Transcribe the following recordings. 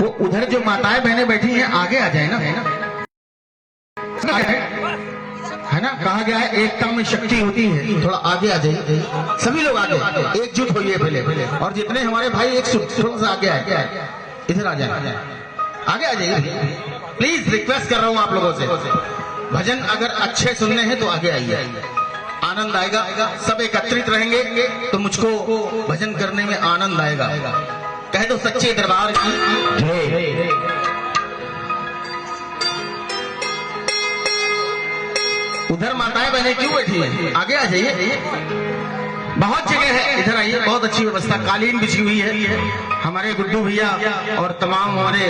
वो उधर जो माताएं बहनें बैठी हैं आगे आ जाए ना, है ना। कहा गया है एकता में शक्ति होती है। थोड़ा आगे आ जाइए, सभी लोग आगे एकजुट होइए पहले। और जितने हमारे भाई एक थोड़ा सा आगे आए, इधर आ जाए, आगे आ जाइए प्लीज। रिक्वेस्ट कर रहा हूं आप लोगों से, भजन अगर अच्छे सुनने हैं तो आगे आइए, आनंद आएगा। सब एकत्रित रहेंगे तो मुझको भजन करने में आनंद आएगा। कह दो सच्चे दरबार की जय। उधर माताएं बहनें क्यों बैठी हैं? आगे आ जाइए, बहुत जगह है, इधर आइए। बहुत अच्छी व्यवस्था, कालीन बिछी हुई है। हमारे गुड्डू भैया और तमाम हमारे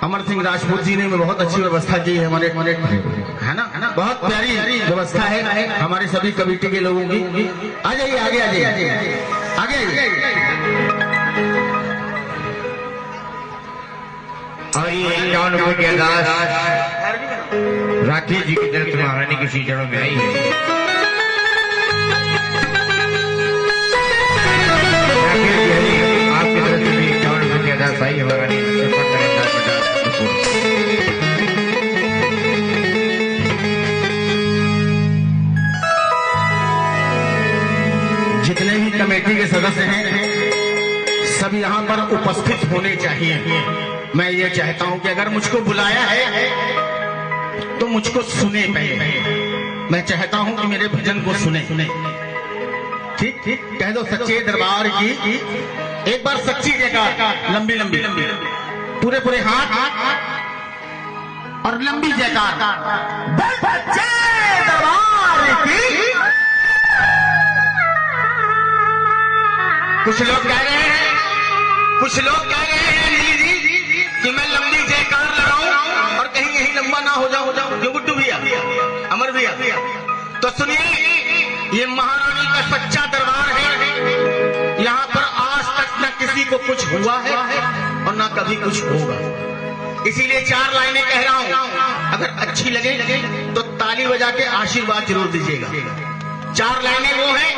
अमर सिंह राजपूत जी ने बहुत अच्छी व्यवस्था की है हमारे, है ना। बहुत प्यारी व्यवस्था है हमारे सभी कमेटी के लोगों की। आ जाइए, आगे आ जाइए, आगे आइए। और ये 51 रुपए की अरदास राठी जी की तरफ से महारानी के चरणों में आई है। आपकी तरफ से भी 51 रुपए की अरदास आई है महारानी। जितने भी कमेटी के सदस्य हैं सब यहाँ पर उपस्थित होने चाहिए। मैं ये चाहता हूं कि अगर मुझको बुलाया है तो मुझको सुने पहले। मैं चाहता हूं कि मेरे भजन को सुने। ठीक, कह दो सच्चे दरबार की एक बार सच्ची जयकार, लंबी लंबी पूरे हाथ और लंबी जयकार। सच्चे दरबार की। कुछ लोग कह रहे हैं कि मैं लंबी जयकार लगाऊं और कहीं यही लंबा ना हो जाऊं। जो गुड्डू भैया, अमर भैया, तो सुनिए, ये महारानी का सच्चा दरबार है। यहाँ पर आज तक न किसी को कुछ हुआ है और न कभी कुछ होगा। इसीलिए 4 लाइनें कह रहा हूं, अगर अच्छी लगे तो ताली बजा के आशीर्वाद जरूर दीजिएगा। 4 लाइनें वो हैं।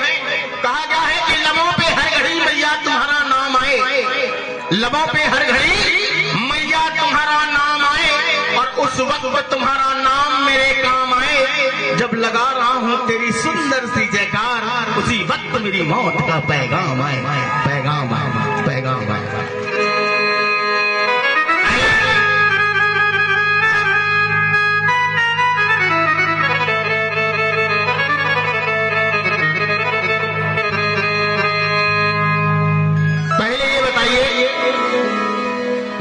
कहा गया है कि लबों पे हर घड़ी मैया तुम्हारा नाम आए, लबों पे हर घड़ी मैया तुम्हारा नाम आए, और उस वक्त तुम्हारा नाम मेरे काम आए। जब लगा रहा हूं तेरी सुंदर सी जयकार, उसी वक्त मेरी मौत का पैगाम आए, पैगाम आए, पैगाम आए।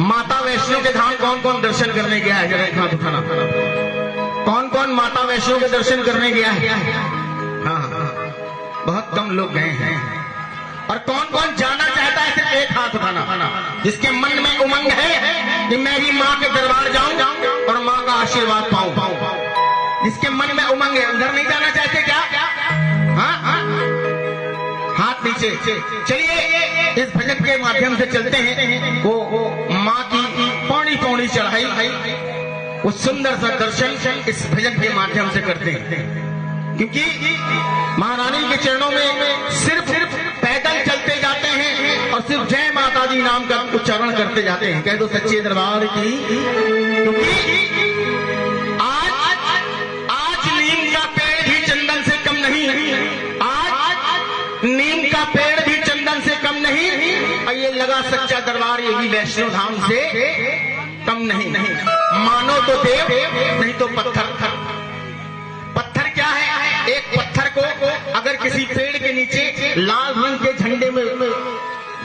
माता वैष्णो के धाम कौन कौन दर्शन करने गया है? जरा एक हाथ उठाना। कौन कौन माता वैष्णो के दर्शन करने गया है? हाँ, बहुत कम लोग गए हैं। और कौन कौन जाना चाहता है? सिर्फ एक हाथ उठाना। जिसके मन में उमंग है कि मैं भी माँ के दरबार जाऊं और माँ का आशीर्वाद पाऊं। जिसके मन में उमंग है, उधर नहीं जाना चाहते क्या? हाँ, हाथ नीचे। चलिए इस भजन के माध्यम से चलते हैं। वो माँ की पौड़ी पौड़ी चढ़ाई, वो सुंदर सा दर्शन इस भजन के माध्यम से करते हैं। क्योंकि महारानी के चरणों में सिर्फ पैदल चलते जाते हैं और सिर्फ जय माता दी नाम का उच्चारण करते जाते हैं। कह दो सच्चे दरबार की। क्योंकि आज नीम का पेड़ भी चंदन से कम नहीं, आज नीम का पेड़ भी चंदन से कम नहीं, और ये लगा सच्चा दरबार ये भी वैष्णो धाम से कम नहीं। मानो तो देव, नहीं तो पत्थर। पत्थर क्या है? एक पत्थर को अगर किसी पेड़ के नीचे लाल रंग के झंडे में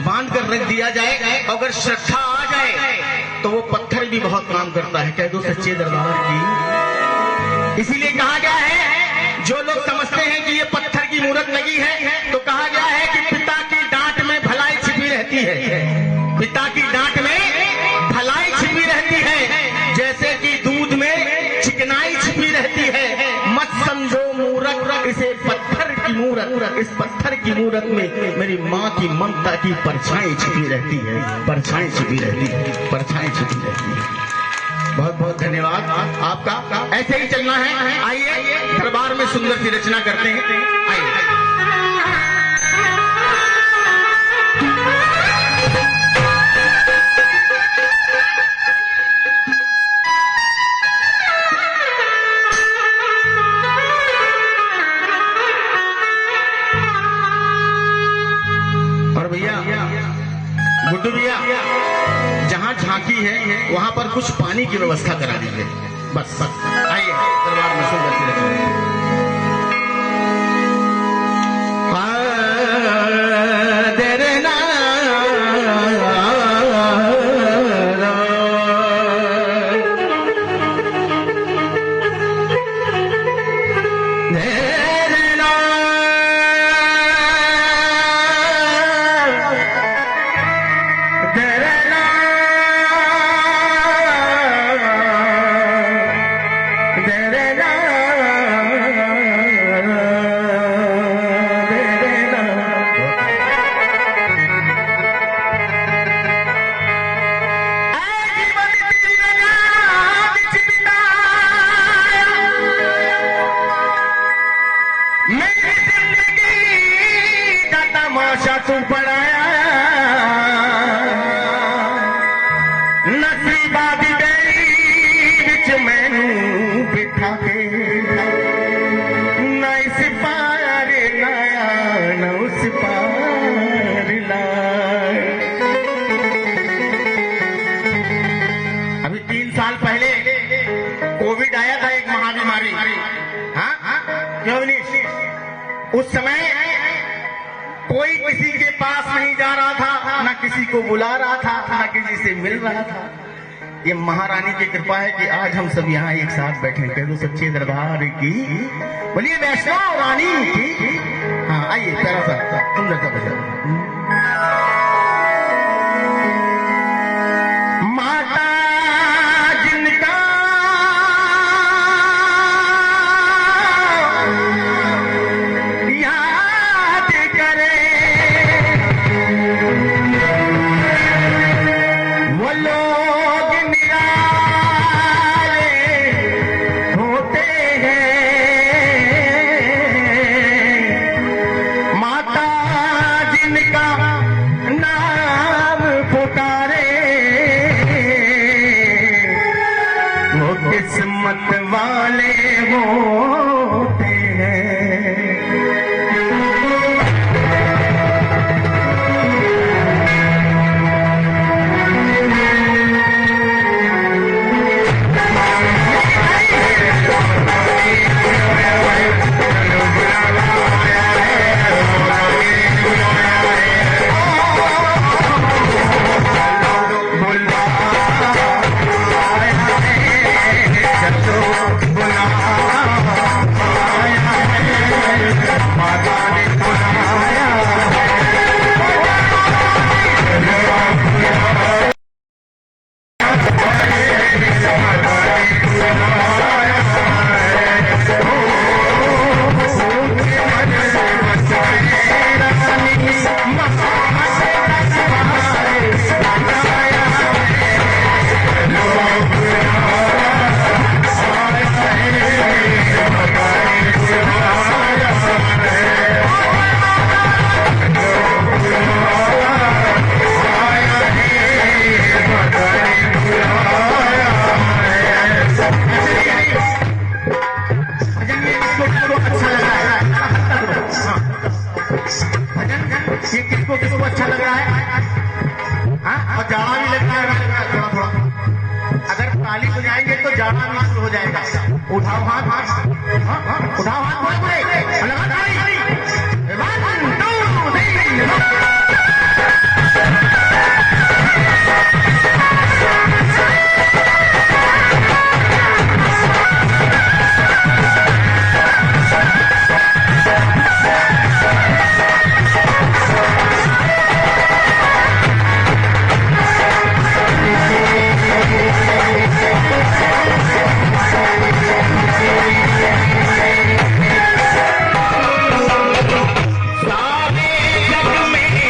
बांध कर रख दिया जाए, अगर श्रद्धा आ जाए तो वो पत्थर भी बहुत काम करता है। कह दो सच्चे दरबार की। इसीलिए कहा गया है, जो लोग समझते हैं कि ये पत्थर की मूर्त लगी है, तो कहा गया है कि पिता की डांट में भलाई छिपी रहती है। पिता की डांट में भलाई छिपी रहती है, जैसे कि दूध में चिकनाई छिपी रहती है। मत समझो मूर्ख इसे पत्थर की मूर्त, इस पत्थर की मूर्त में मेरी माँ की ममता की परछाई छिपी रहती है, परछाई छिपी रहती है, परछाई छिपी रहती है। बहुत बहुत धन्यवाद आपका। ऐसे ही चलना है। आइए दरबार में सुंदर सी रचना करते हैं। आइए। भैया जहाँ झांकी है वहां पर कुछ पानी की व्यवस्था करा दीजिए। बस बस आइए दरबार में सुन बच्चे तू पढ़ाया नसीबा दी बेड़ी विच मैनू बिठा के न इस पार लाया न उस पार लाया। अभी 3 साल पहले कोविड आया था, एक महाबीमारी। हाँ क्यों नहीं? उस समय कोई किसी के पास नहीं जा रहा था, न किसी को बुला रहा था, न किसी से मिल रहा था। ये महारानी की कृपा है कि आज हम सब यहाँ एक साथ बैठे हैं। तो सच्चे दरबार की बोलिए वैष्णव रानी की। हाँ आइए प्यारा सा सुंदर सा बजा। माता जिनका किस्मत वाले होते हैं। ये किसको किसको अच्छा लग रहा है? हाँ और जाड़ा भी लगता है थोड़ा थोड़ा। अगर ताली बजाएंगे तो जाड़ा भी शुरू हो जाएगा। उठाओ हाथ, उठाओ हाथ, लगा ताली। 1 2 3 सारे जग में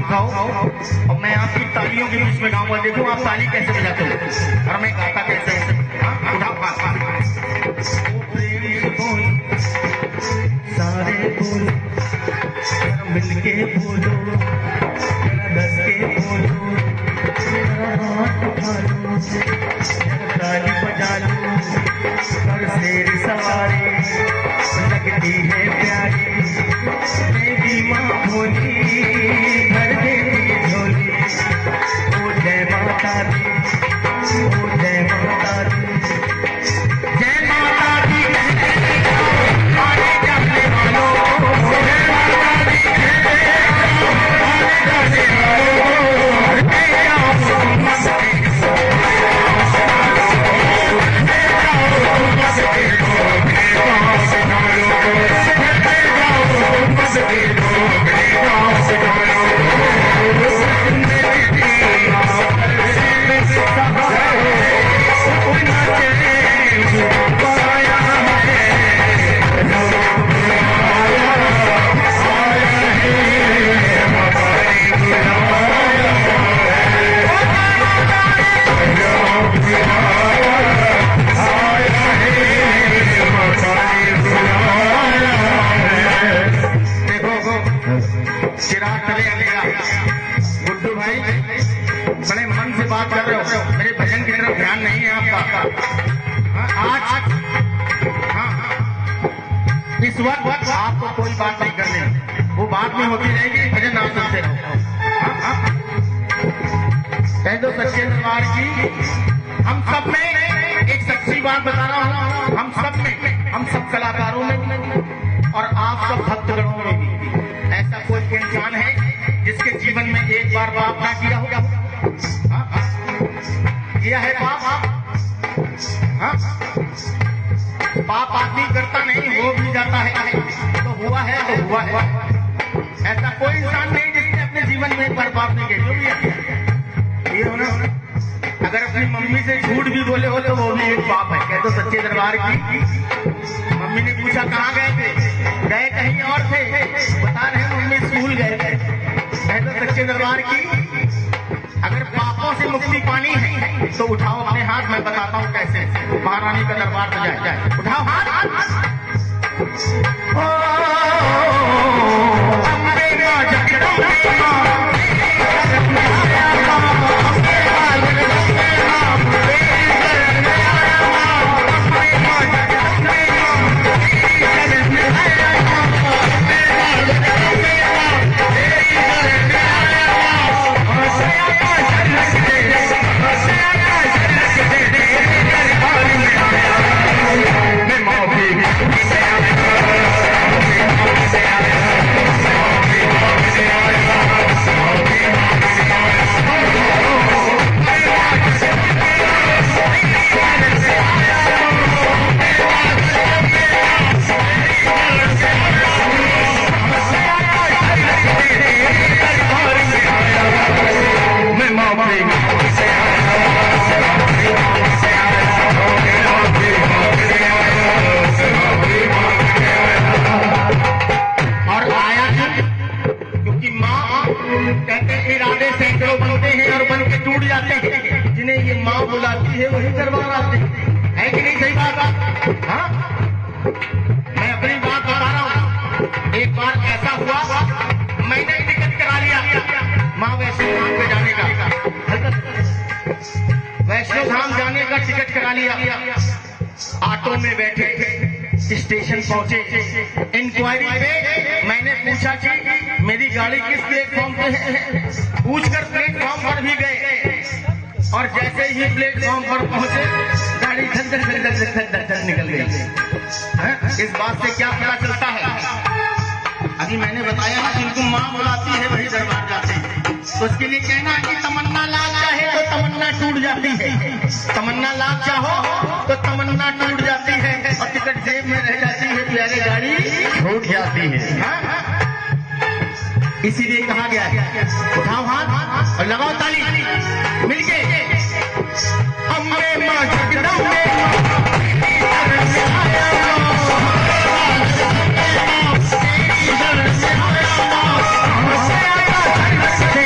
उठाओ और मैं आपकी तालियों के बीच में गाऊंगा। देखो आप ताली कैसे बजाते हो और मैं गाता कैसे हूँ। उठाओ हाथ। सारे बोलो मिलके बोलो, दस के बोलो, हाथ उठा लो, ताली बजा लो, और शेर सवारी लगती है प्यारी, मेरी माँ भोली भर देती झोली। ओ जय माता दी, ओ जय माता दी, जय माता दी कहते आने जाने वालों, जय माता दी कहते आने जाने वालों, चिराग तले आएगा। गुड्डू भाई बड़े मन से बात कर रहे हो, मेरे भजन की तरफ ध्यान नहीं है आपका। आज इस वक्त आपको कोई बात नहीं करनी, वो बात में होती रहेगी, भजन आप सुनते रहो। कह दो सच्चे दरबार की। हम सब में एक सच्ची बात बता रहा हूँ, हम सब में, हम सब कलाकारों में और आप सब भक्तगणों में भी ऐसा कोई इंसान है जिसके जीवन में एक बार पाप ना किया होगा? किया है पाप? पाप आदमी करता नहीं, हो भी जाता है, तो हुआ है तो हुआ है। ऐसा कोई इंसान नहीं जिसने अपने जीवन में एक बार पाप नहीं किया। जो भी ये हो ना, अगर अपनी मम्मी से झूठ भी बोले हो तो वो भी एक पाप है। कहते सच्चे दरबार की। मम्मी ने पूछा कहाँ गए थे? गए कहीं और थे, बता रहे मम्मी स्कूल गए थे। कहते सच्चे दरबार की। अगर पापों से मुक्ति पानी है तो उठाओ अपने हाथ, मैं बताता हूँ कैसे महारानी का दरबार तो जाए। उठाओ हाथ। बुलाती है वही दरबार आते हैं, है कि नहीं? सही बात। हाँ, मैं अपनी बात बता रहा हूँ। एक बार ऐसा हुआ, मैंने टिकट करा लिया माँ वैष्णो धाम पे जाने का। वैष्णो धाम जाने का टिकट करा लिया। ऑटो में बैठे, स्टेशन पहुंचे। इंक्वायरी पे मैंने पूछा कि मेरी गाड़ी किस प्लेटफॉर्म पे है। पूछकर प्लेटफॉर्म पर भी गए और जैसे ही प्लेटफॉर्म पर पहुंचे गाड़ी धक निकल गई। इस बात से क्या पता चलता है? अभी मैंने बताया कि जिनको माँ बुलाती है वही दरबार जाते हैं। तो उसके लिए कहना कि तमन्ना लाख चाहे तो तमन्ना टूट जाती है, तमन्ना लाख चाहो तो तमन्ना टूट जाती है और टिकट जेब में रह जाती है, प्यारे गाड़ी छूट जाती है। इसीलिए कहा गया है उठाओ हाथ और लगाओ ताली मिलके। अम्बे माँ जगदम्बे से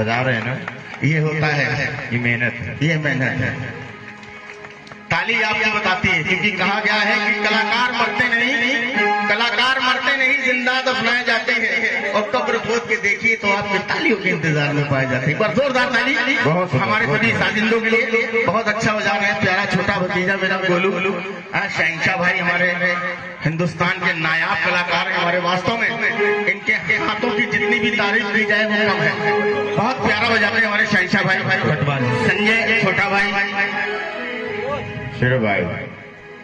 बजा रहे हैं ना, ये होता है, ये मेहनत है। ये मेहनत है। ताली आपकी बताती है, क्योंकि कहा गया है कि कलाकार मरते नहीं, कलाकार मरते नहीं, जिंदा दफनाए जाते हैं। और कब्र खोद के देखिए तो आपके तालियों के इंतजार में पाए जाते हैं। एक बार जोरदार ताली बहुत हमारे सभी साजिंदों के लिए। बहुत अच्छा बजा रहे हैं, प्यारा छोटा भतीजा मेरा गोलू। शहंशाह भाई हमारे हिंदुस्तान के नायाब कलाकार हैं हमारे। वास्तव में इनके हाथों की जितनी भी तारीफ की जाए वो कम है। बहुत प्यारा बजाते हैं हमारे शहंशाह भाई। संजय छोटा भाई, शेर भाई,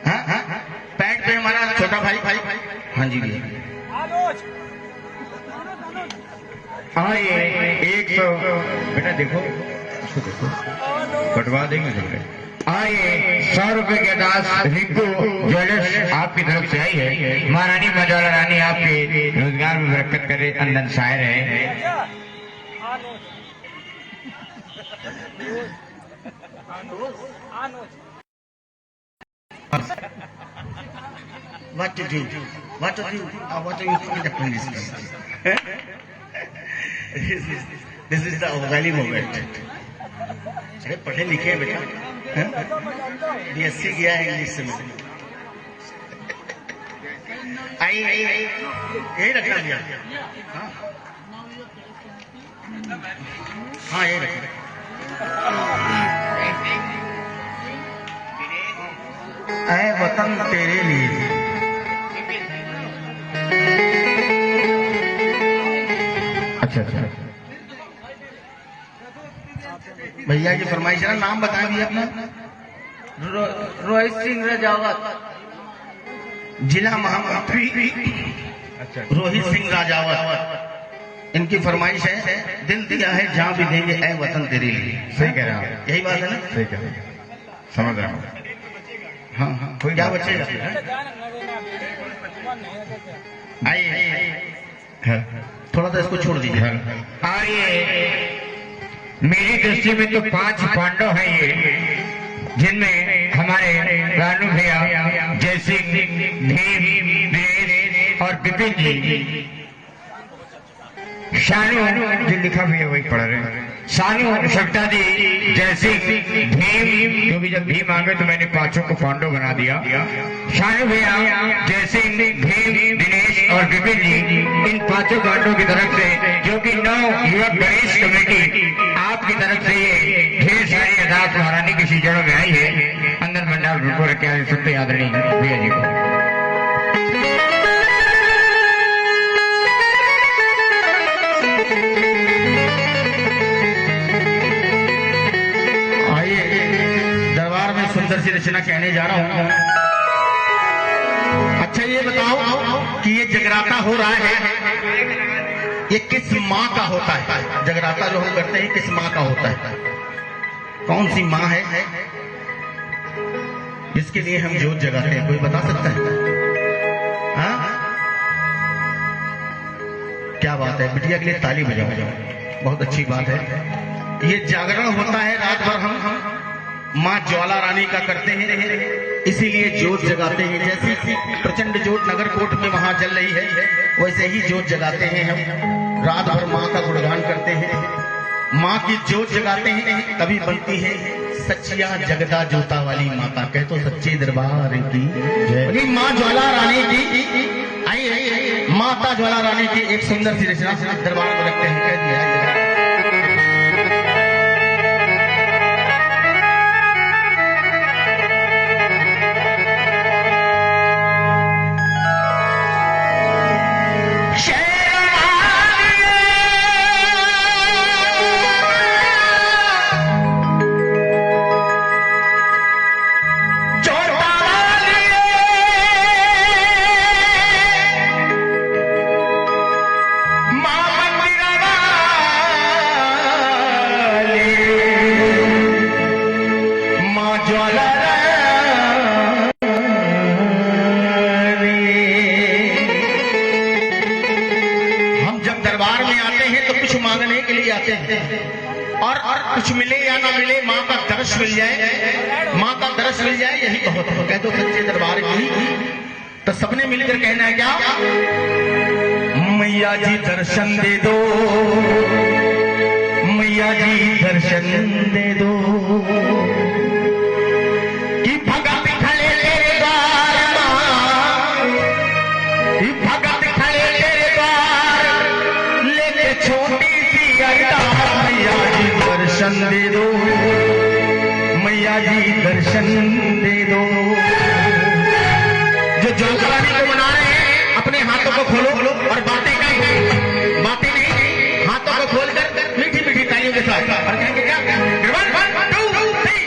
हाँ हाँ, पैड पे हमारा छोटा भाई। हाँ जी भैया। हाँ ये 100 बेटा देखो, इसको देखो, कटवा देंगे तुमने। हाँ ये 100 रुपए के दास रिंकू ज्वेलर्स आपकी तरफ से आई है। महारानी मजौला रानी आपके रोजगार में बरकत करे, अंदर शायर है। What to do? What are you doing this? This is the valley moment. अरे पढ़े लिखे हैं बेटा, BSc किया है इंग्लिश से। आई यही रखना भैया। हाँ यही रखना। ऐ वतन तेरे लिए। अच्छा अच्छा भैया की फरमाइश है, नाम बताएं भैया अपना। रोहित सिंह राजावत, जिला महामंत्री। अच्छा रोहित सिंह राजावत, इनकी फरमाइश है, दिल दिया है जहां भी देंगे ऐ वतन तेरे लिए। सही कह रहे हैं आप, यही बात है ना? सही कह रहे हैं, समझ रहा हूँ। हाँ हाँ, क्या बचेगा? आइए थोड़ा सा इसको छोड़ दीजिए। आइए, मेरी दृष्टि में तो 5 पांडव हैं ये, जिनमें हमारे रानू भैया, जयसिंह, भीम, वीरेश और विपिन जी। शानू जो लिखा भी है वही पढ़ रहे हैं। शानू, सविता दी, जयसिंह, भीम, क्योंकि जब भीम आ गए तो मैंने 5 को पांडव बना दिया। शानू भैया, जयसिंह, भीम, दिनेश और विपिन जी, इन 5 पांडवों की तरफ से, जो कि 9 युवक गणेश कमेटी आपकी तरफ से ये ढेर सारी अदालत महारानी की सीजनों में आई है। अंदर मंडल बिल्कुल रखे सत्य आदरणीय भैया जी को। सुंदर सी रचना कहने जा रहा हूं। अच्छा ये बताओ कि ये जगराता हो रहा है, ये किस माँ का होता है? जगराता जो हम करते हैं किस माँ का होता है? कौन सी माँ है जिसके लिए हम जोत जगाते हैं? कोई बता सकता है? हाँ क्या बात है, बिटिया के लिए ताली बजाओ, बहुत अच्छी बात है। ये जागरण होता है रात भर, हम माँ ज्वाला रानी का करते हैं, इसीलिए जोत जगाते हैं। जैसे प्रचंड जोत नगर कोट में वहां जल रही है, वैसे ही जोत जगाते हैं हम, रात भर माँ का गुणगान करते हैं, माँ की जोत जगाते हैं, तभी बनती है सच्चिया जगदा जोता वाली माता। कह तो सच्चे दरबार की जय। माँ ज्वाला रानी की, आइए माता ज्वाला रानी की एक सुंदर सी रचना दरबार में रखते हैं। कह दिया और कुछ मिले या ना मिले, माँ का दर्श मिल जाए, माँ का दर्श मिल जाए, यही बहुत है। कह दो सच्चे दरबार की। तो सबने मिलकर कहना है क्या? मैया जी दर्शन दे दो, मैया मैया जी दर्शन दे दो कि भगत खड़े तेरे द्वार मां, कि भगत खड़े तेरे द्वार लेके छोटी सी अरदास। मैया जी दर्शन दे दो, मैया जी दर्शन दे दो। जो जोगरानी को मना रहे हैं अपने हाथों को खोलो और बातें कहें, बातें नहीं, हाथों को खोलकर मीठी मीठी तालियों के साथ और कहेंगे क्या 1 2 3।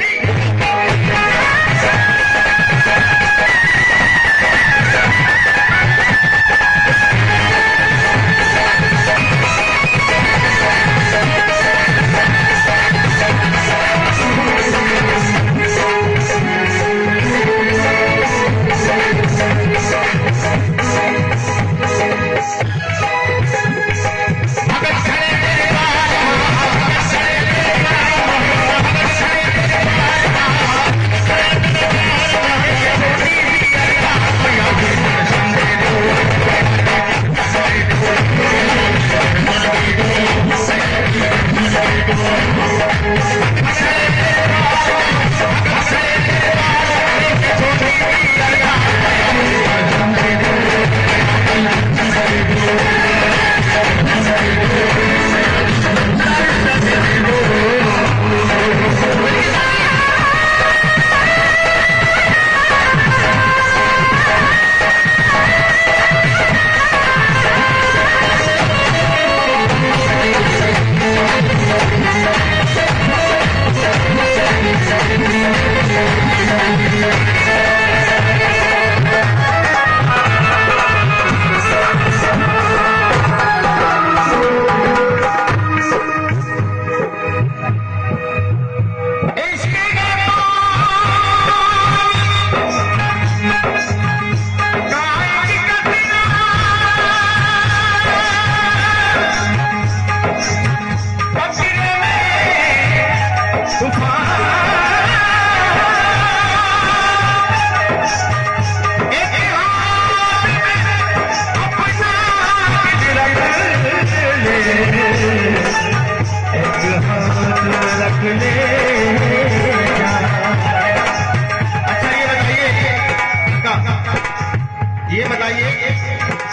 ये बताइए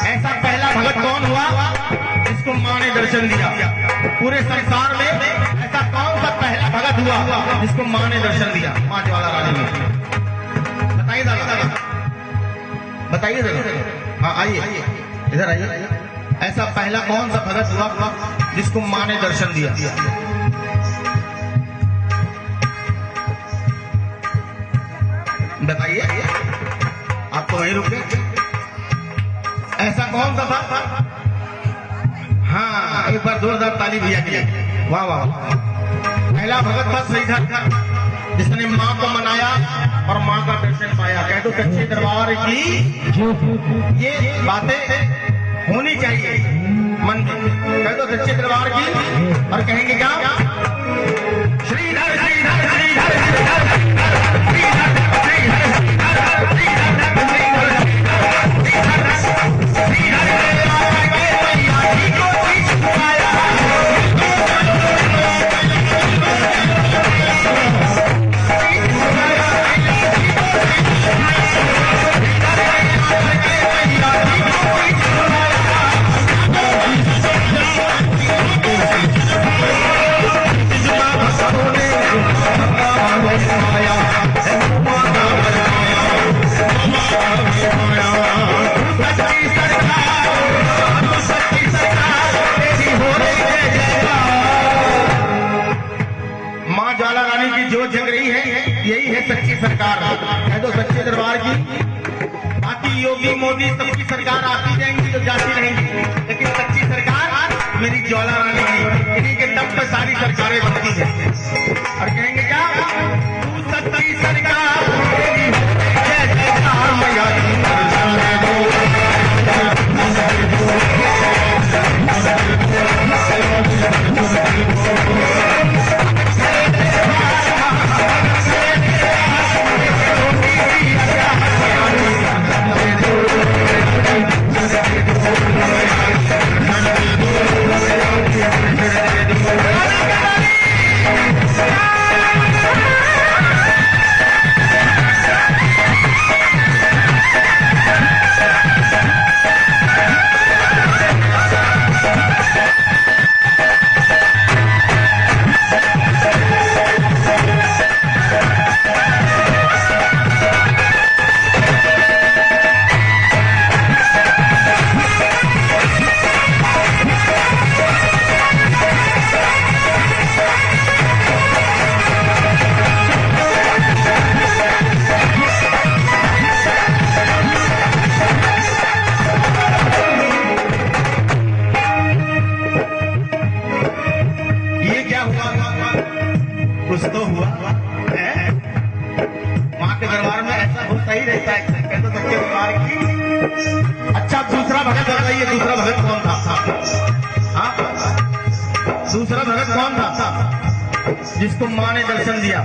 ऐसा पहला भगत कौन हुआ जिसको मां ने दर्शन दिया? पूरे संसार में ऐसा कौन सा पहला भगत हुआ जिसको मां ने दर्शन दिया? मां ज्वाला रानी में बताइए दादा, बताइए दादा। हाँ आइए इधर आइए। ऐसा पहला कौन सा भगत हुआ जिसको मां ने दर्शन दिया? बताइए, आप तो वहीं रुके। ऐसा कौन सा था? हाँ एक बार 2000 ताली भैया के लिए। वाह वाह। पहला भगत था श्रीधर जिसने मां को मनाया और मां का दर्शन पाया। कह दो सच्चे दरबार की ये बातें होनी चाहिए मन में। कह दो सच्चे दरबार की और कहेंगे क्या? श्रीधर श्रीधर श्रीधर श्रीधर जिसको माँ ने दर्शन दिया।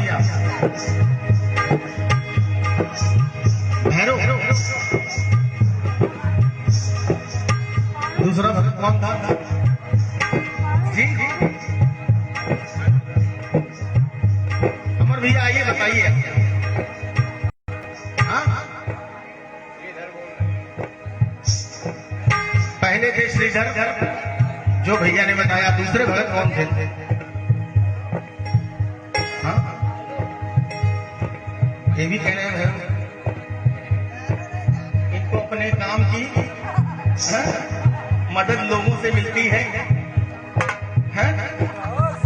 भैरव। दूसरा भक्त कौन था? जी अमर भैया आइए बताइए। पहले थे श्रीधर जो भैया ने बताया। दूसरे भगत कौन थे? हाँ ये भी कह रहे हैं इनको अपने काम की मदद लोगों से मिलती है।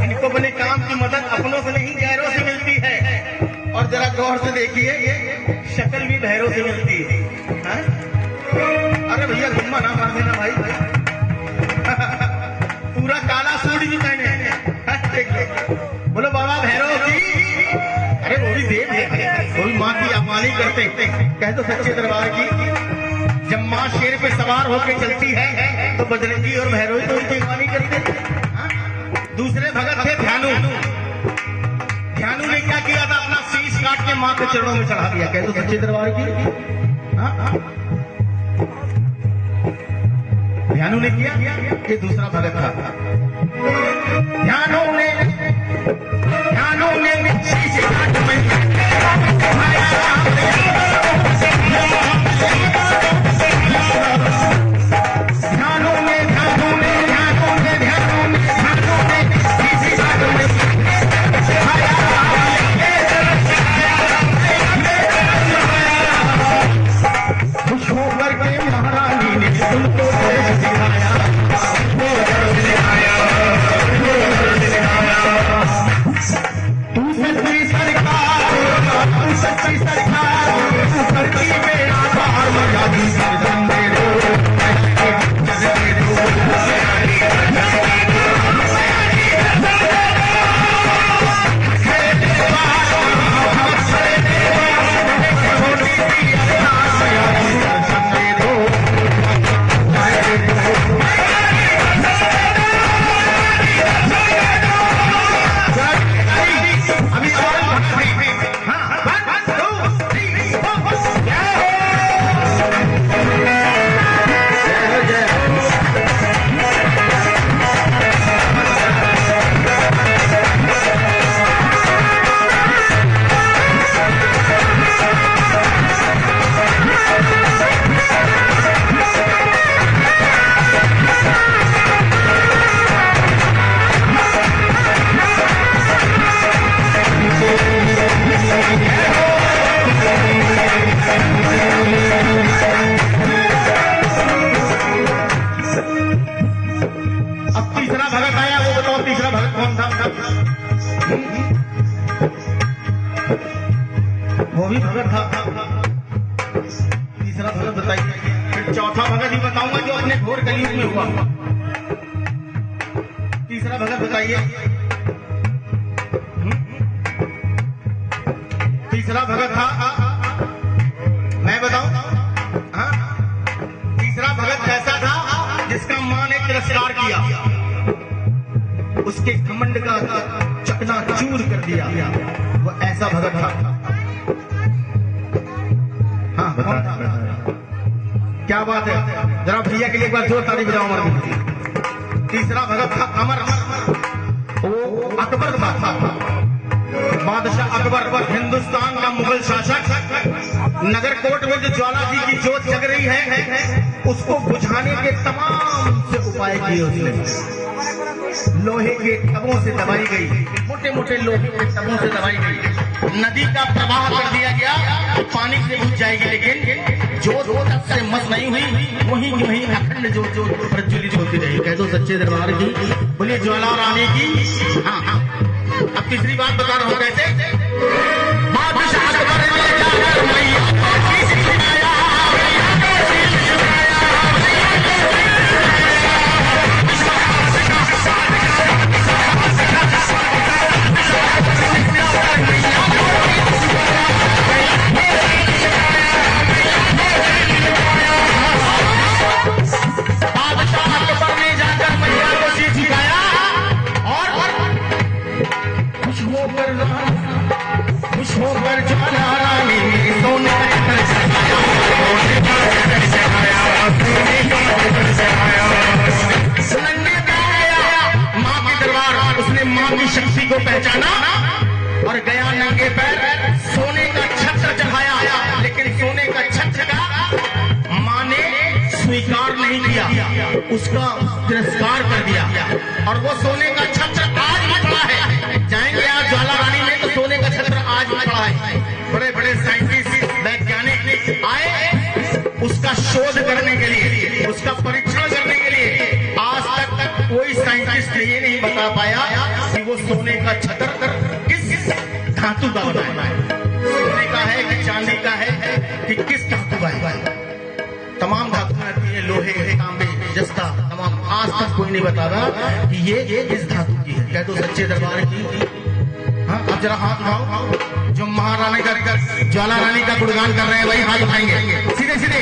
इनको अपने काम की मदद अपनों से नहीं गैरों से मिलती है। और जरा गौर से देखिए शक्ल भी भैरों से मिलती है। अरे भैया घुम्मा ना मार देना भाई। पूरा काला सूट भी पहने। बोलो बाबा भैरव की। अरे वो भी देव है, वो भी माँ की अपमानी करते। कह दो सच्चे दरबार की। जब माँ शेर पे सवार होकर चलती है तो बजरंगी और भैरव तो उनकी अपमानी करते। दूसरे भगत थे ध्यानु। ध्यानु ने क्या किया था? अपना शीश काट के माँ के चरणों में चढ़ा दिया। कह दो सच्चे दरबार की। ध्यानु ने किया। ये दूसरा भगत था। ध्यानु ने शीश काट में वो भी भगत था। तीसरा भगत बताइए। फिर चौथा भगत ही बताऊंगा जो अपने घोर कलयुग में हुआ। तीसरा भगत बताइए। तीसरा भगत था, मैं बताऊं? तीसरा भगत ऐसा था जिसका मां ने तिरस्कार किया, उसके घमंड का चकनाचूर कर दिया। वो ऐसा भगत था। हाँ बता। क्या बात है? जरा भैया के लिए एक बार जोर ताली बजाओ। अमर। तीसरा भगत था अमर। वो अकबर था। बादशाह अकबर हिंदुस्तान का मुगल शासक। नगरकोट में जो ज्वाला जी की जोत जग रही है उसको बुझाने के तमाम से उपाय किए उसने। लोहे के तबों से दबाई गई, मोटे मोटे लोहे के तबों से दबाई गई। नदी का प्रवाह कर दिया गया, पानी से बुझ जाएगी, लेकिन जोत तब से मस नहीं हुई, वहीं वहीं अखंड जोत प्रज्वलित होती रही। कह दो सच्चे दरबार की। बोलिए ज्वाला रानी की। हाँ हाँ। अब तीसरी बात बता रहा हूँ। कैसे? बादशाह अकबर ने जाकर मैया को शीश झुकाया। को पहचाना और गया नंगे पैर, सोने का छत्र चढ़ाया, लेकिन सोने का छत्र का मां ने स्वीकार नहीं किया, उसका तिरस्कार कर दिया। और वो सोने का छत्र आज भी पड़ा है। जाएंगे आप ज्वाला रानी में तो सोने का छत्र आज भी पड़ा है। बड़े बड़े साइंटिस्ट वैज्ञानिक आए उसका शोध करने के लिए, उसका परीक्षण करने के लिए। आज तक कोई साइंटिस्ट ये नहीं बता पाया कि वो सोने का छत्र किस धातु का बना है, सोने का है कि चांदी का है कि किस धातु का है। तमाम धातुएं आती है, लोहे, तांबे, जस्ता, तमाम। आज तक कोई नहीं बताया कि ये इस धातु की है। कह दो सच्चे दरबार की। हाँ, अब जरा हाथ उठाओ। जो महारानी का ज्वाला रानी का गुणगान कर रहे हैं वही हाथ उठाएंगे सीधे सीधे।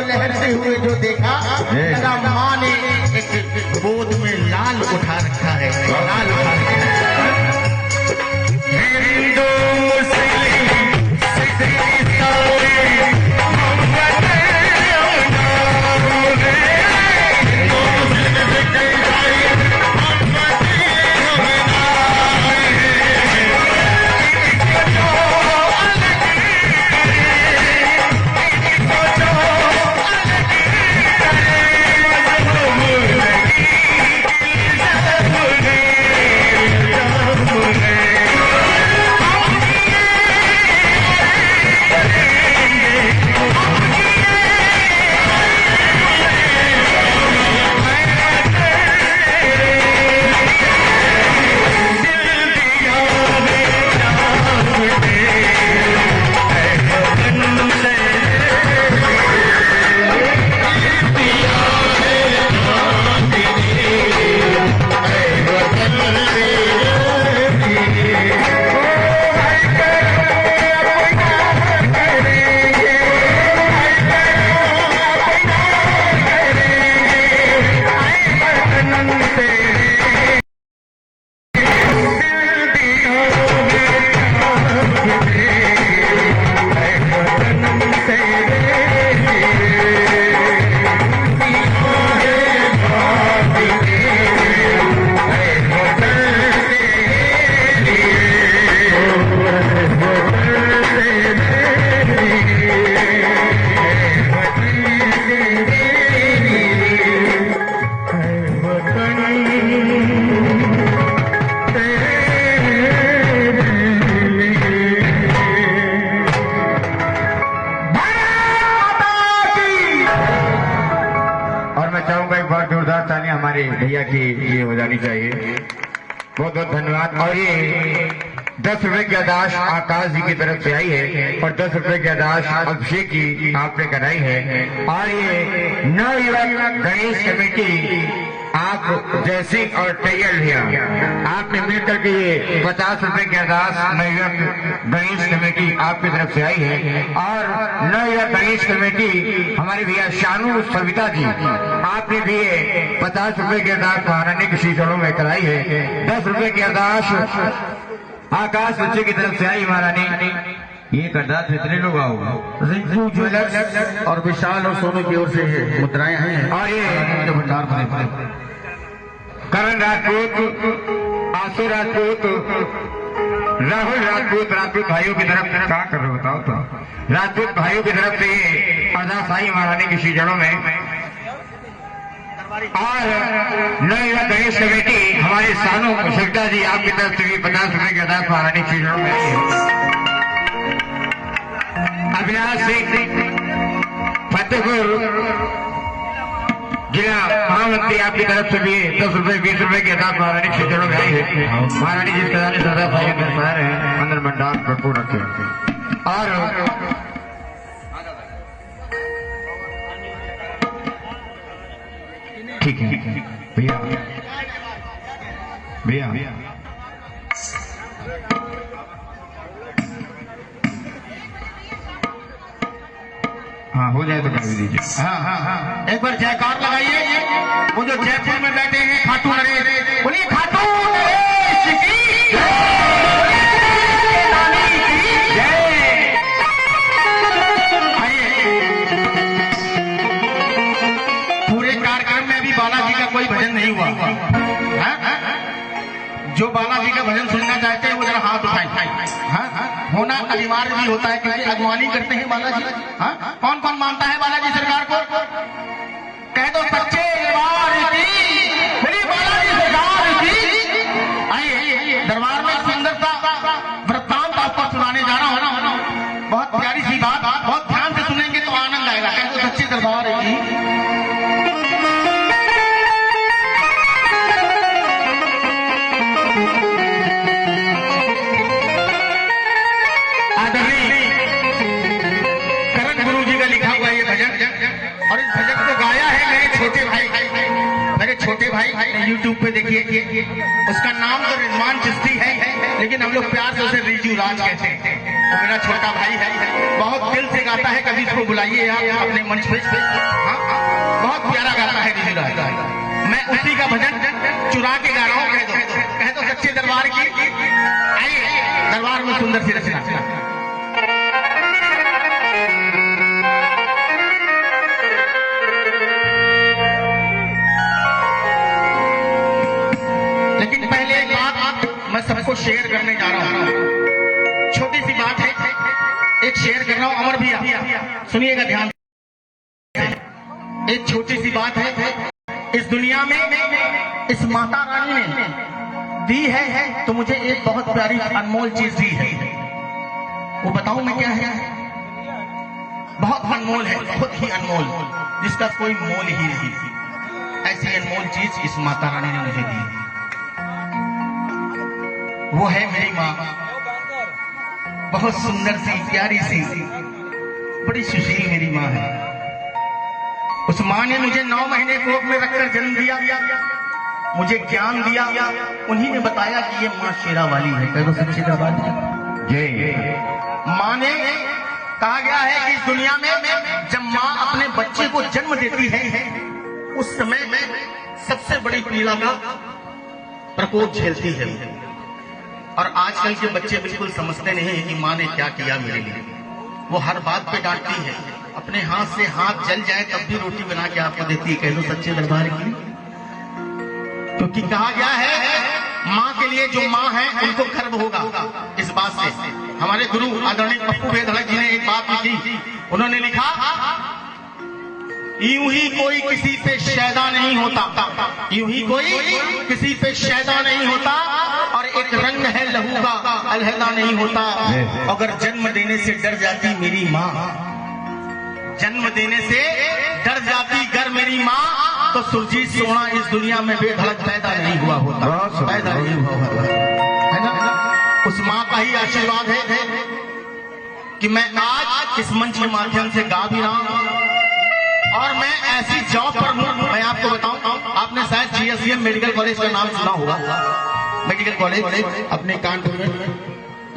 लहरते हुए जो देखा, लगा माँ ने एक गोद में लाल उठा रखा है, लाल उठा रखा है। भैया की ये हो जानी चाहिए। बहुत बहुत धन्यवाद। और ये 10 रुपए की अदाश आकाश जी की तरफ से आई है और 10 रुपए की अदाश अभिषेक की आपने कराई है। और ये नवयुवक गणेश कमेटी आप जैसी और टैयल भैया आपने मिलकर के ये 50 रुपए की अदाश नवयुवक गणेश कमेटी आपकी तरफ से आई है। और नवयुवक गणेश कमेटी हमारे भैया शानू सविता जी आपने भी 50 रुपए की अदाश महारानी की शीशों में कराई है। 10 रुपए की अदाश आकाश बच्चे की तरफ से आई महारानी। ये करदार इतने लोग आओ। रिंकू ज्वेलर्स और विशाल और सोनू की ओर से मुद्राएं आई हैं। और ये भंडार भरे करण राजपूत, आंसू राजपूत, राहुल राजपूत भाइयों की तरफ क्या कर रहे हो बताओ तो। राजपूत भाइयों की तरफ से ये अरदास आई महारानी की शीजड़ों में। और नवयुवक गणेश कमेटी हमारे सानू सविता जी आपकी तरफ से भी 50 रुपए की अदास महारानी शीजड़ों में आई है। अविनाश सिंह फतेहपुर जिला महामंत्री आपकी तरफ से भी 10 रुपए 20 रुपए की अदास महारानी शीजड़ों में आई है। महारानी जी खजाने सदा भाई अंदर पा रहे हैं, अंदर भंडार भरपूर रखे। और ठीक है भैया भैया हाँ हो जाए तो कर दीजिए। हाँ एक बार जयकार लगाइए। वो जो जयपुर में बैठे हैं खाटू नरेश, बोलिए खाटू नरेश की जय। पूरे कार्यक्रम में अभी बालाजी का कोई भजन नहीं हुआ। जो बालाजी का भजन सुनना चाहते हैं वो जरा हाथ उठाएं। होना अनिवार्य भी होता है क्योंकि अगवानी करते हैं बालाजी। कौन कौन मानता है बालाजी सरकार को? कह दो सच्चे दरबार की, बोलिए बालाजी सरकार की। आइए दरबार में सुंदर सा वृत्तांत आपको सुनाने जा रहा हूँ। बहुत प्यारी सी बात, बहुत ध्यान से सुनेंगे तो आनंद आएगा। कह दो सच्चे दरबार की। और इस भजन को गाया है मेरे छोटे भाई YouTube पे देखिए। उसका नाम तो रिजवान चिश्ती है लेकिन हम लोग प्यार से उसे रिजू राज कहते हैं। वो मेरा छोटा भाई है, बहुत दिल से गाता है। कभी इसको बुलाइए आप अपने मंच पे। हाँ बहुत प्यारा गाता है रिजू राज। मैं उसी का भजन चुरा के गा रहा हूँ। कह दो सच्चे दरबार की। आइए दरबार में सुंदर सी रचना। लेकिन पहले एक बात मैं सबको शेयर करने जा रहा हूँ। छोटी सी बात है, एक शेयर कर रहा हूँ। अमर भैया सुनिएगा ध्यान से। एक छोटी सी बात है। इस दुनिया में इस माता रानी ने दी है तो मुझे एक बहुत प्यारी अनमोल चीज दी है। वो बताऊं मैं क्या है? बहुत अनमोल है, बहुत ही अनमोल, जिसका कोई मोल ही नहीं। ऐसी अनमोल चीज इस माता रानी ने मुझे दी। वो है मेरी माँ, बहुत सुंदर सी प्यारी सी बड़ी सुशील मेरी माँ है। उस माँ ने मुझे 9 महीने कोख में रखकर जन्म दिया, मुझे ज्ञान दिया। उन्हीं ने बताया कि ये माँ शेरा वाली है। कह दो सच्ची दरबार की। माँ ने कहा गया है कि इस दुनिया में जब माँ अपने बच्चे को जन्म देती है उस समय में सबसे बड़ी पीड़ा का प्रकोप झेलती है। और आजकल के बच्चे बिल्कुल समझते नहीं है कि माँ ने क्या किया मेरे लिए। वो हर बात पे डांटती है, अपने हाथ से हाथ जल जाए तब भी रोटी बना के आपको देती है। कह लो सच्चे दरबार की। क्योंकि कहा गया है माँ के लिए जो माँ है उनको गर्व होगा। इस बात से हमारे गुरु आदरणीय पप्पू वेधड़क जी ने एक बात लिखी। उन्होंने लिखा, यूं ही कोई किसी पे शैदा नहीं होता, यूं ही कोई किसी पे शैदा नहीं होता, और एक रंग है लहू का अलहदा नहीं होता। अगर जन्म देने से डर जाती मेरी माँ, जन्म देने से डर जाती गर मेरी माँ, तो सुरजीत सोना इस दुनिया में बेधड़क पैदा नहीं हुआ होता, पैदा नहीं हुआ होता, है ना। उस माँ का ही आशीर्वाद है कि मैं आज इस मंच के माध्यम से गा भी रहा हूँ और मैं ऐसी जॉब पर हूँ। मैं आपको बताऊं, आपने शायद GSM मेडिकल कॉलेज का नाम सुना होगा, मेडिकल कॉलेज अपने कानपुर में।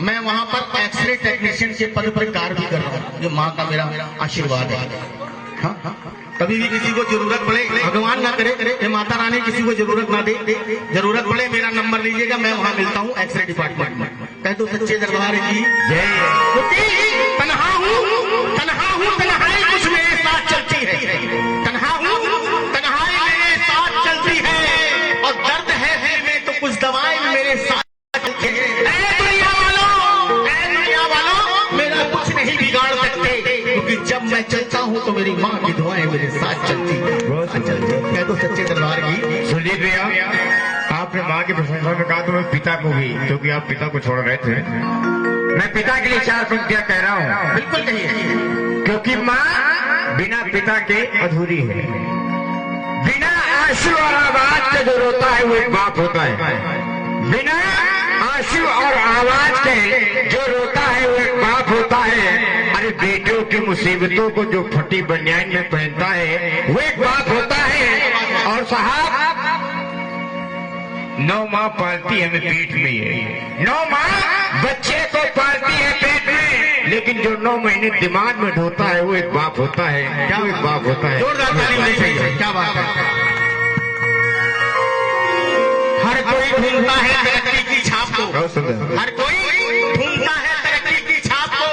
मैं वहां पर एक्सरे टेक्नीशियन के पद पर कार्य भी कर रहा हूँ। ये माँ का मेरा आशीर्वाद है। हाँ? कभी भी किसी को जरूरत पड़े, भगवान ना करे ये माता रानी किसी को जरूरत ना दे, जरूरत पड़े मेरा नंबर लीजिएगा, मैं वहां मिलता हूँ एक्सरे डिपार्टमेंट में। कह दो सच्चे दरबार की तनहा हूँ, तन्हाई कुछ मेरे साथ चलती है, तन्हा हूँ, तन्हाई मेरे साथ चलती है और दर्द है दिल में तो कुछ दवाएं भी मेरे साथ चलती है। मेरा कुछ नहीं बिगाड़ सकते, क्योंकि जब मैं चलता हूँ तो मेरी माँ की दुआएं मेरे साथ चलती है। कह दो सच्चे दरबार की। सुजीत भैया, आपने माँ की प्रशंसा में कहा तो मैं पिता को भी, क्योंकि आप पिता को छोड़ रहे थे, मैं पिता के लिए 4 पंक्तियां कह रहा हूँ। बिल्कुल कहिए, क्योंकि माँ बिना पिता के अधूरी है। बिना आंसू और आवाज के जो रोता है वो एक बाप होता है। बिना आंसू और आवाज के जो रोता है वो एक बाप होता है। अरे बेटियों की मुसीबतों को जो फटी बनियान में पहनता है वो एक बाप होता है। और साहब 9 माँ पालती है हमें पेट में, ये 9 माँ बच्चे को पालती है पेट में, लेकिन जो 9 महीने दिमाग में ढोता है वो एक बाप होता है। क्या एक बाप होता है। जोरदार ताली होनी चाहिए। क्या बात है। हर कोई ढूंढता है तरक्की की छाप को, हर कोई ढूंढता है तरक्की की छाप को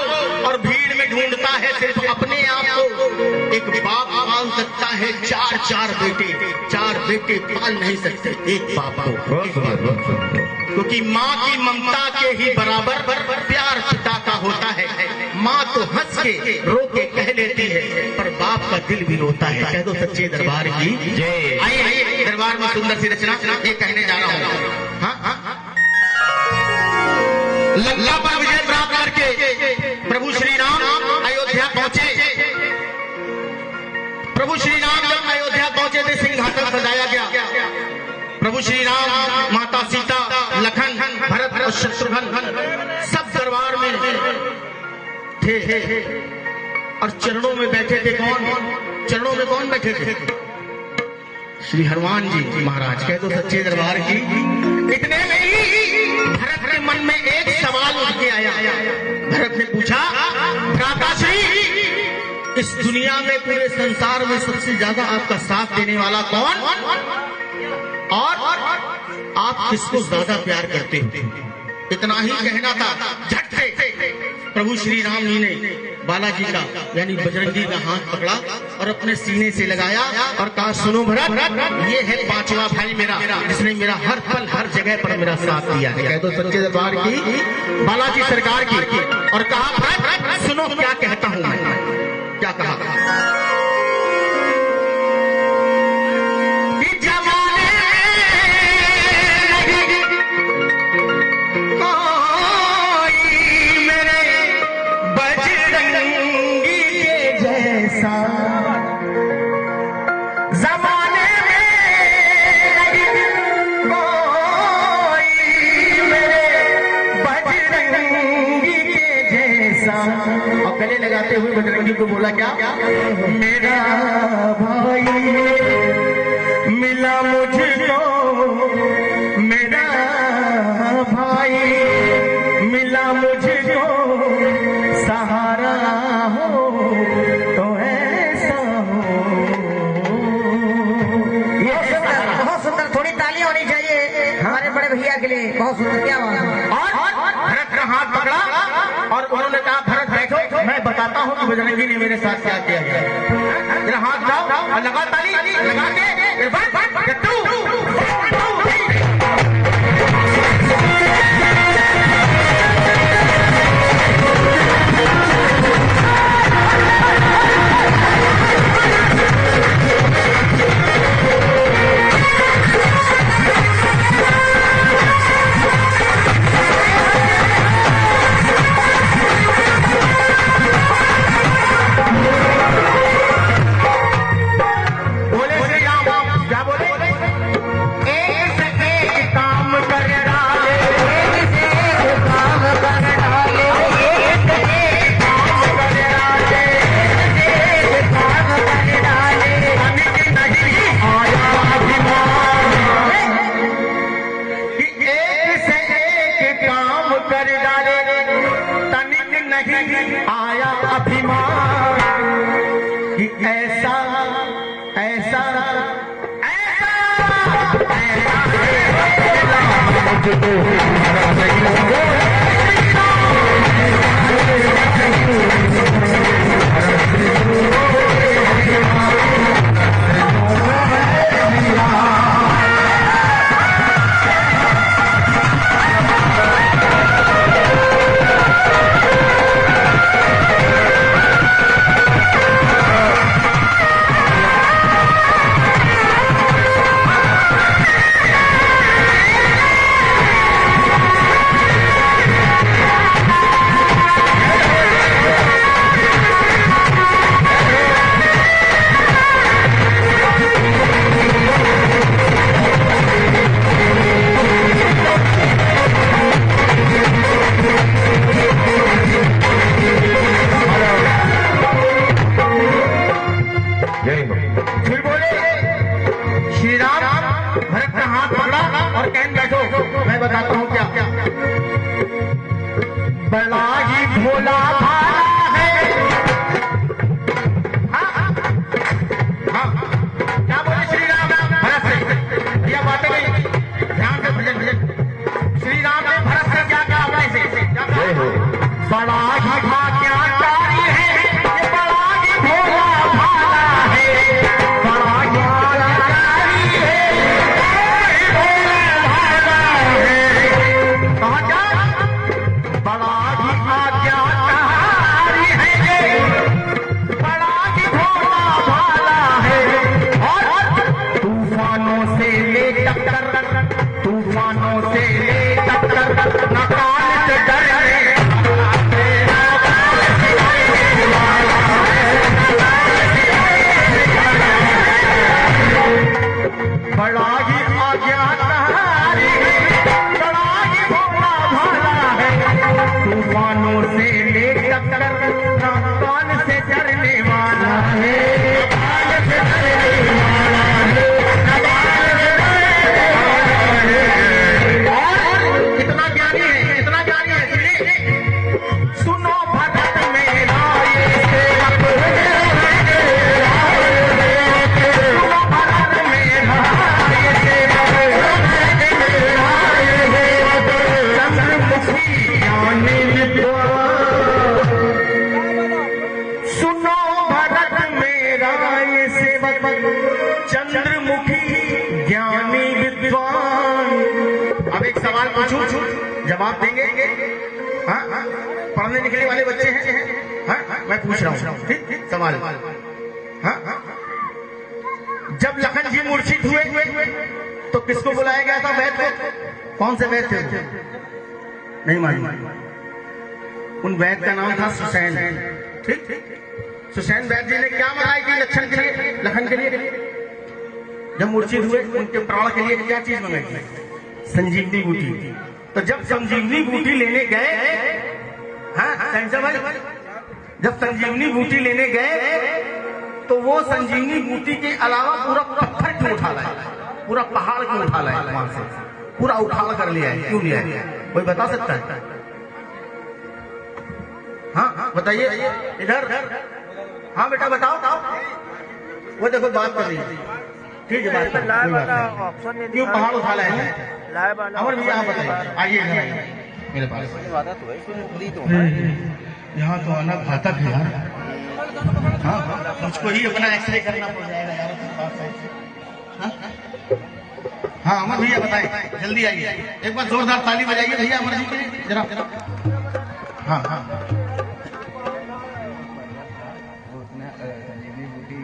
और भीड़ में ढूंढता है सिर्फ अपने आप को। एक बाप पाल सकता है 4 बेटे, 4 बेटे पाल नहीं सकते एक बाप को, क्योंकि माँ की ममता के ही बराबर प्यार पिता का होता है। माँ तो हंस के रो के कह लेती है, पर बाप का दिल भी रोता है। कह दो सच्चे दरबार की जय। आइए दरबार में सुंदर सी रचना ये कहने जा रहा हूँ। हाँ, लंका पर विजय प्राप्त करके प्रभु श्री राम अयोध्या पहुंचे। प्रभु श्री राम जब अयोध्या पहुंचे थे, सिंहासन सजाया गया। प्रभु श्री राम, माता सीता, लखन, भरत और शत्रुघ्न सब दरबार में थे और चरणों में बैठे थे। कौन चरणों में कौन बैठे थे? श्री हनुमान जी महाराज। कह दो सच्चे दरबार की। इतने में ही भरत के मन में एक सवाल उठ के आया। भरत ने पूछा, भ्राताश्री इस दुनिया में पूरे संसार में सबसे ज्यादा आपका साथ देने वाला कौन और आप किसको ज्यादा प्यार करते हो? इतना ही कहना था, झट से प्रभु श्री राम जी ने बालाजी का यानी बजरंगी का हाथ पकड़ा और अपने सीने से लगाया और कहा, सुनो भरत, ये है 5वां भाई मेरा, जिसने मेरा हर पल हर जगह पर मेरा साथ दिया है। कह दो सच्चे दरबार की, बालाजी सरकार की। और कहा, भरत सुनो क्या कहता हूँ मैं। क्या कहा? और गले लगाते हुए बजरंगी को बोला, क्या मेरा भाई मिला मुझको, मेरा भाई मिला मुझको, सहारा हो तो ऐसा हो। ये बहुत सुंदर, थोड़ी ताली होनी चाहिए हमारे बड़े भैया के लिए। बहुत सुंदर, क्या बात है। और भरत का हाथ पकड़ा और उन्होंने कहा, भरत बैठो, मैं बताता हूँ कि बजरंगी ने मेरे साथ क्या किया है। मेरा हाथ जाओ और लगा ताली, लगा के बोले श्री राम कर डाले तनिक नहीं आया अभिमान कि ऐसा ऐसा बड़ा ही भोला भाला है। हाँ क्या बोले श्री राम? भरत से यह बातें नहीं, ध्यान से भजन श्री राम ने भरत से क्या कहा? कैसे बड़ा ही भाग्यकारी है, बड़ा ही भोला भाला है, बड़ा ही भाग्यकारी है, भोला भाला है। कहा क्या? बड़ा ही आज्ञाकारी है, बड़ा ही भोला भाला है, और तूफानों से ले टक्कर, तूफानों से ले टक्कर, न काल से डरे, बड़ा ही आज्ञाकारी है, बड़ा ही भोला भाला है, तूफानों से ले टक्कर, ना काल से डरने वाला है, काल से डरने वाला है, और कितना ज्ञानी है, कितना ज्ञानी है। सुनो भरत मेरा ये सेवक, सुनो भरत मेरा ये सेवक, चंद्रमुखी ज्ञानी विद्वान। सुनो भरत मेरा ये सेवक, चंद्रमुखी ज्ञानी विद्वान। अब एक सवाल पूछूं, जवाब देंगे? हाँ, पढ़ने लिखने वाले बच्चे हैं? हाँ, मैं पूछ रहा हूँ, ठीक सवाल। हाँ, जब लखन जी मूर्छित हुए तो किसको बुलाया गया था? वैद्य को। कौन से वैद्य थे? नहीं मालूम। उन वैद्य का नाम था सुसैन। ठीक, सुसैन वैद्य जी ने क्या मंगाई थी लखन के लिए? लखन के लिए जब मूर्छित हुए उनके प्राण के लिए क्या चीज मंगाई थी? संजीवनी बूटी। तो जब संजीवनी बूटी लेने गए, हाँ भाई, जब संजीवनी बूटी लेने गए तो वो संजीवनी बूटी के अलावा पूरा पत्थर क्यों उठा लाए? पूरा पहाड़ क्यों उठा लाए? वहां से पूरा उठाड़ कर लिया है, क्यों लिया है? कोई बता सकता है? हाँ बताइए इधर। हाँ बेटा बताओ। वो देखो बात कर रही है, ठीक है बात कर, क्यों पहाड़ उठा लाए हैं? अमर भैया आप बताइए, आइए मेरे पास। यहाँ तो आना घातक है यार। हाँ मुझको ही अपना एक्सरे करना पड़ जाएगा यार। हाँ अमर भैया बताएं, जल्दी आइए। एक बार जोरदार ताली बजाइए भैया अमर जी के लिए जरा। हाँ संजीवनी बूटी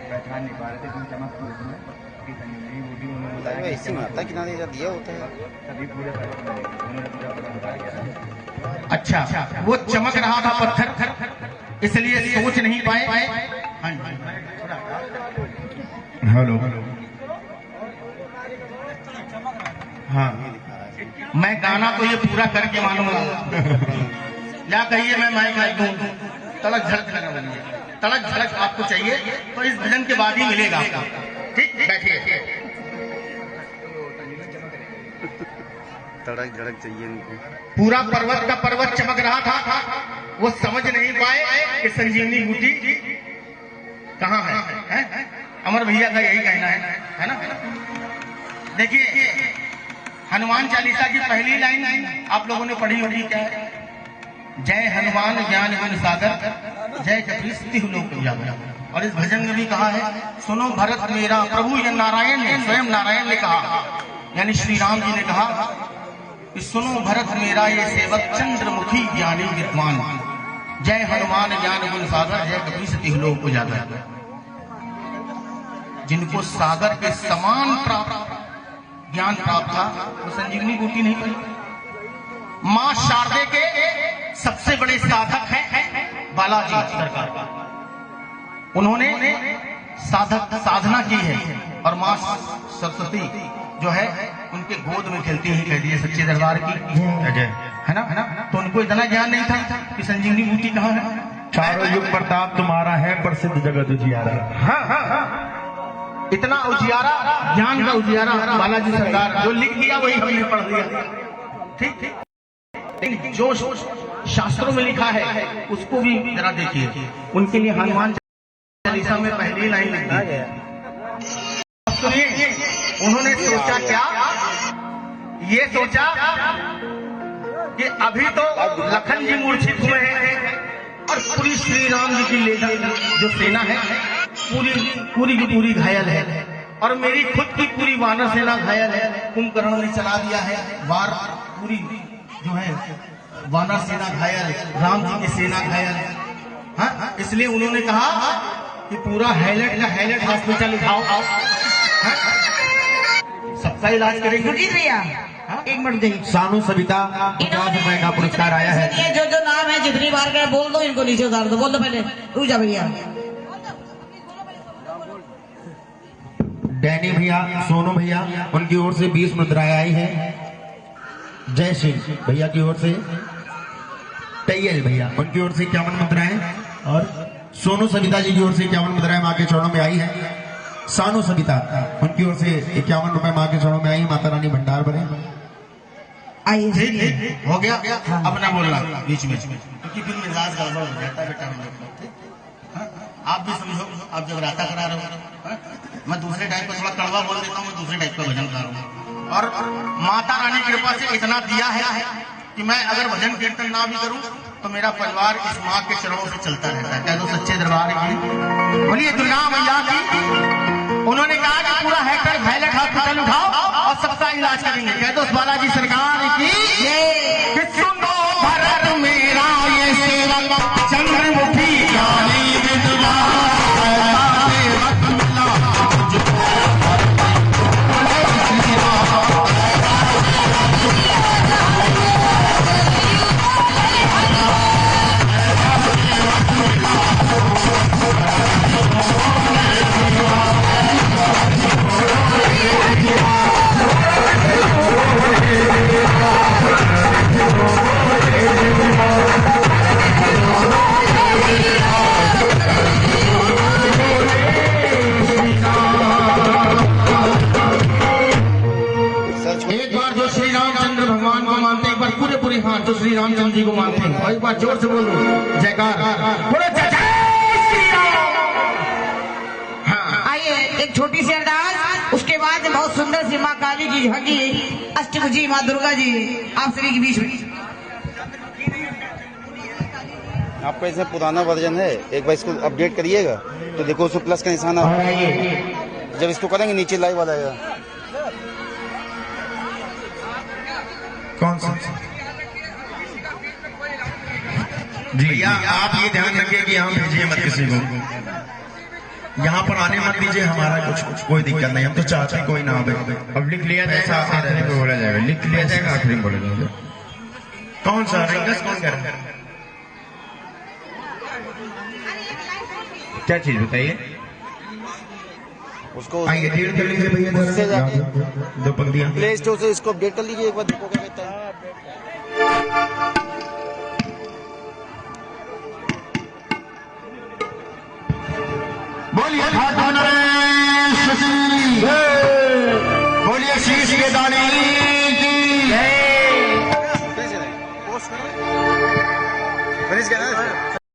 पहचान नहीं पा रहे थे, चमक थी उसमें कि संजीवनी बूटी उन्होंने बताया ऐसी माता किनारे दिया होता है, तभी पूरे उन्होंने पूरा पता बताया गया। अच्छा, वो चमक रहा था पत्थर, इसलिए सोच नहीं पाए। हेलो, हाँ मैं गाना तो ये पूरा करके मानूंगा। या कहिए मैं माइक दूं, तड़क झड़क लगा बनिए, तड़क झड़क आपको चाहिए तो इस भजन के बाद ही मिलेगा आपको। ठीक, बैठिए। तड़क झड़क चाहिए इनको। पूरा पर्वत का पर्वत चमक रहा था, वो समझ नहीं पाए कि संजीवनी बूटी कहाँ है? अमर भैया का यही कहना है ना? देखिए, हनुमान चालीसा की पहली लाइन आप लोगों ने पढ़ी होगी, क्या है? जय हनुमान ज्ञान गुण सागर, जय कपीस तिहु लोक उजागर। और इस भजन में भी कहा है, सुनो भरत मेरा प्रभु, ये नारायण ने, स्वयं नारायण ने कहा, यानी श्री राम जी ने कहा कि सुनो भरत मेरा ये सेवक चंद्रमुखी ज्ञानी विद्वान, जय हनुमान ज्ञान गुण सागर, जय कपीस तिहु लोक उजागर। जिनको सागर के समान ज्ञान प्राप्त था, वो संजीवनी बूटी नहीं पड़ी। मां शारदे के सबसे बड़े साधक हैं बालाजी सरकार, उन्होंने साधना की है, और मां सरस्वती जो है उनके गोद में खेलती ही कह दिए सच्चे दरबार की, है ना? तो उनको इतना ज्ञान नहीं था कि संजीवनी बूटी कहाँ है। चारों युग प्रताप तुम्हारा है, प्रसिद्ध जगत उजियारा। हाँ, इतना उजियारा, ज्ञान का उजियारा बालाजी सरकार जो लिख दिया वही हमने पढ़ लिया, ठीक। लेकिन जो शास्त्रों में लिखा है उसको भी जरा देखिए। उनके लिए हनुमान चालीसा में पहली लाइन लिख दी। सुनिए, उन्होंने सोचा क्या? ये सोचा कि अभी तो लखन जी मूर्छित हुए हैं और पूरी श्री राम जी की लेकर जो सेना है पूरी की पूरी घायल है, और मेरी खुद की पूरी वानर सेना घायल है। कुंभकर्ण ने चला दिया है वार, पूरी जो है वानर सेना घायल, राम जी की सेना घायल। हाँ, इसलिए उन्होंने कहा कि पूरा हैलेट का हैलेट हॉस्पिटल उठाओ, सबका इलाज करेंगे। भैया एक मिनट देखिए, सानू सविता 50 रुपए का पुरस्कार आया है। ये जो नाम है जितनी बार कहे बोल दो, इनको नीचे उतार दो। बोल दो पहले, रुक जा भैया। डैनी भैया, सोनू भैया, उनकी ओर से 20 मुद्राएं आई हैं। जय सिंह भैया की ओर से, तैयल भैया उनकी ओर से 51 मुद्राएं, और सोनू सविता जी की ओर से 51 मुद्राएं मां के चरणों में आई है। सानू सविता उनकी ओर से 51 रुपए मां के चरणों में आई। माता रानी भंडार भरे। आइए, हो गया, अब ना बोलना बीच में, क्योंकि फिर मिजाज गड़बड़ हो जाता है बेटा। आप भी समझो, आप जब राता करा रहे हो, मैं दूसरे टाइप का थोड़ा कड़वा बोल देता हूँ, मैं दूसरे टाइप का भजन गा रहा हूँ। और माता रानी की कृपा से इतना दिया है कि मैं अगर भजन कीर्तन ना भी करूं तो मेरा परिवार इस माँ के चरणों से चलता रहता है। कह दो सच्चे दरबार की बोलिए दुर्गा मैया की। उन्होंने कहा कि पूरा हैकर हैलेट हॉस्पिटल उठाओ और सबका इलाज करेंगे। कह दो बालाजी सरकार की। सुनो भरत मेरा ये सेवक चंद्रमुखी ज्ञानी विद्वान, तो श्री रामचंद्र जी को मानते हैं। और एक बार जोर से बोलो जयकार, बोलो जय श्री राम। हाँ, आइए एक छोटी सी अरदास, उसके बाद बहुत सुंदर सी माँ काली की झांकी, अष्टभुजी माँ दुर्गा जी आप सभी के बीच में। आपका इसमें पुराना वर्जन है, एक बार इसको अपडेट करिएगा तो देखो उसको प्लस का निशान आ, जब इसको करेंगे नीचे लाइव आ जाएगा। कौन सा जी? भैया आप ये ध्यान रखिए कि यहाँ भेजिए मत किसी को, यहाँ पर आने मत दीजिए। हमारा कुछ कोई दिक्कत नहीं, हम तो चाहते कोई ना आवे। अब लिख लिया जाएगा, आखिरी में बोला जाएगा। लिख लिया जाएगा, आखिरी में बोला जाएगा। कौन सा रिंगस कौन कर रहा है? क्या चीज बताइए उसको। आइए डेढ़ कर लीजिए भैया, उससे जाके दो पंक्तियां प्ले स्टोर से इसको अपडेट कर लीजिए एक बार, देखो क्या कहता है। बोलिए खाटू नरेश, बोलिए शीश के दानी की। फिनिश करना है